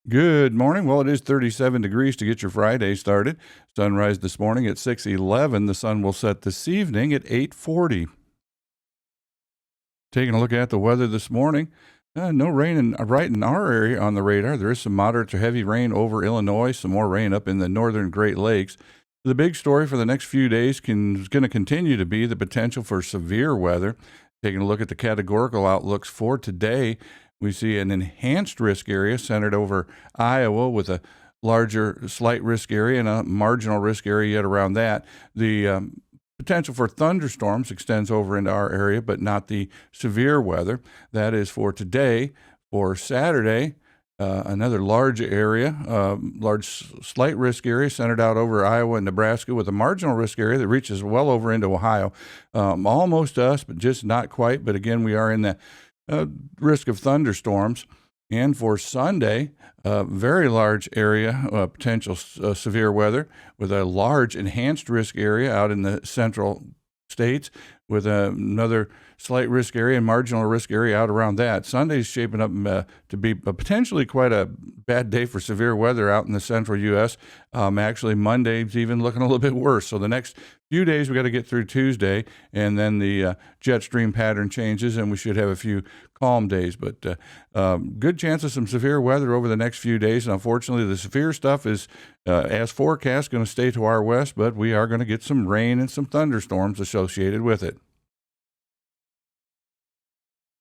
Good morning. Well, it is 37 degrees to get your Friday started. Sunrise this morning at 6:11. The sun will set this evening at 8:40. Taking a look at the weather this morning, no rain right in our area on the radar. There is some moderate to heavy rain over Illinois, some more rain up in the northern Great Lakes. The big story for the next few days is going to continue to be the potential for severe weather. Taking a look at the categorical outlooks for today, we see an enhanced risk area centered over Iowa with a larger slight risk area and a marginal risk area yet around that. The potential for thunderstorms extends over into our area, but not the severe weather. That is for today. For Saturday, another large area, slight risk area centered out over Iowa and Nebraska with a marginal risk area that reaches well over into Ohio. Almost us, but just not quite. But again, we are in the risk of thunderstorms. And for Sunday, very large area, potential severe weather with a large enhanced risk area out in the central states with another slight risk area and marginal risk area out around that. Sunday's shaping up to be potentially quite a bad day for severe weather out in the central U.S. Actually, Monday's even looking a little bit worse. So the next few days we got to get through Tuesday, and then the jet stream pattern changes, and we should have a few calm days. But good chance of some severe weather over the next few days. And unfortunately, the severe stuff is, as forecast, going to stay to our west, but we are going to get some rain and some thunderstorms associated with it.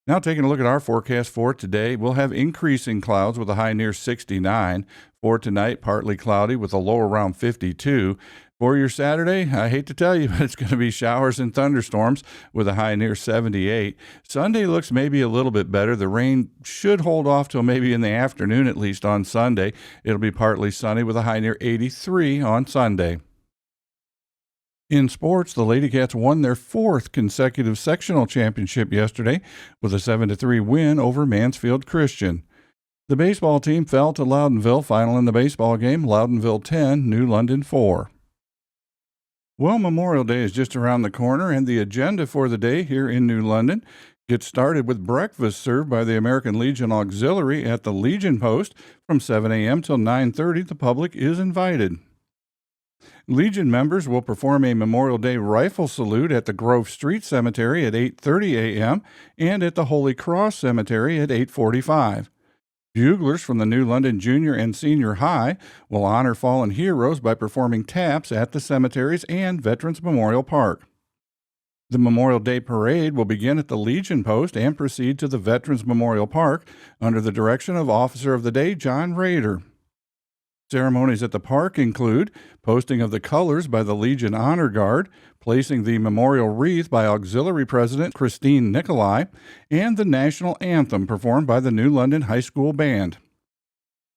Now, taking a look at our forecast for today, we'll have increasing clouds with a high near 69. For tonight, partly cloudy with a low around 52. For your Saturday, I hate to tell you, but it's going to be showers and thunderstorms with a high near 78. Sunday looks maybe a little bit better. The rain should hold off till maybe in the afternoon, at least on Sunday. It'll be partly sunny with a high near 83 on Sunday. In sports, the Lady Cats won their fourth consecutive sectional championship yesterday with a 7-3 win over Mansfield Christian. The baseball team fell to Loudonville. Final in the baseball game, Loudonville 10, New London 4. Well, Memorial Day is just around the corner, and the agenda for the day here in New London gets started with breakfast served by the American Legion Auxiliary at the Legion Post from 7 a.m. till 9:30. The public is invited. Legion members will perform a Memorial Day rifle salute at the Grove Street Cemetery at 8:30 a.m. and at the Holy Cross Cemetery at 8:45. Buglers from the New London Junior and Senior High will honor fallen heroes by performing taps at the cemeteries and Veterans Memorial Park. The Memorial Day Parade will begin at the Legion Post and proceed to the Veterans Memorial Park under the direction of Officer of the Day John Rader. Ceremonies at the park include posting of the colors by the Legion Honor Guard, placing the memorial wreath by Auxiliary President Christine Nicolai, and the national anthem performed by the New London High School Band.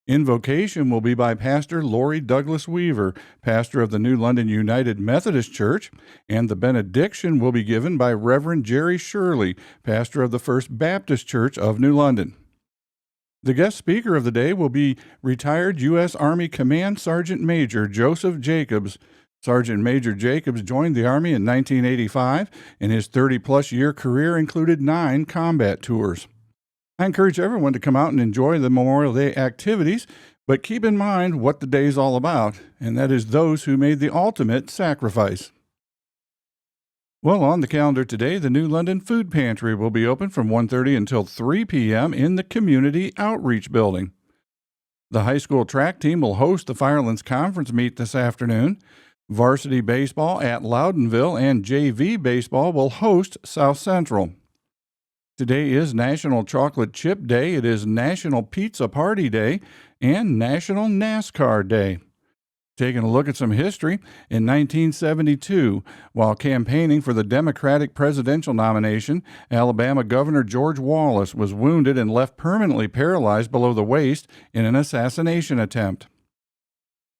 Invocation will be by Pastor Lori Douglas Weaver, pastor of the New London United Methodist Church, and the benediction will be given by Reverend Jerry Shirley, pastor of the First Baptist Church of New London. The guest speaker of the day will be retired U.S. Army Command Sergeant Major Joseph Jacobs. Sergeant Major Jacobs joined the Army in 1985, and his 30-plus year career included 9 combat tours. I encourage everyone to come out and enjoy the Memorial Day activities, but keep in mind what the day is all about, and that is those who made the ultimate sacrifice. Well, on the calendar today, the New London Food Pantry will be open from 1:30 until 3 p.m. in the Community Outreach Building. The high school track team will host the Firelands Conference meet this afternoon. Varsity baseball at Loudonville and JV baseball will host South Central. Today is National Chocolate Chip Day, it is National Pizza Party Day, and National NASCAR Day. Taking a look at some history, in 1972, while campaigning for the Democratic presidential nomination, Alabama Governor George Wallace was wounded and left permanently paralyzed below the waist in an assassination attempt.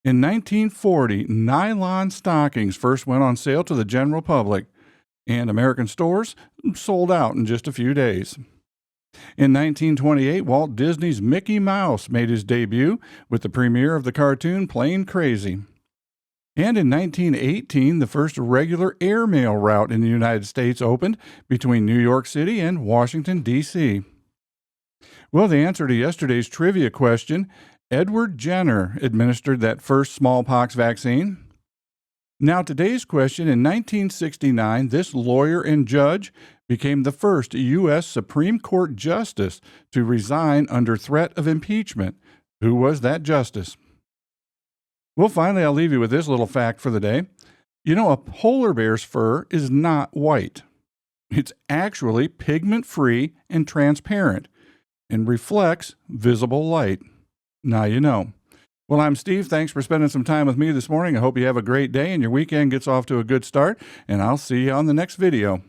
In 1940, nylon stockings first went on sale to the general public, and American stores sold out in just a few days. In 1928, Walt Disney's Mickey Mouse made his debut with the premiere of the cartoon Plane Crazy. And in 1918, the first regular airmail route in the United States opened between New York City and Washington, D.C. Well, the answer to yesterday's trivia question Edward Jenner administered that first smallpox vaccine. Now, today's question: in 1969, this lawyer and judge became the first U.S. Supreme Court justice to resign under threat of impeachment. Who was that justice? Well, finally, I'll leave you with this little fact for the day. You know, a polar bear's fur is not white. It's actually pigment-free and transparent and reflects visible light. Now you know. Well, I'm Steve. Thanks for spending some time with me this morning. I hope you have a great day and your weekend gets off to a good start, and I'll see you on the next video.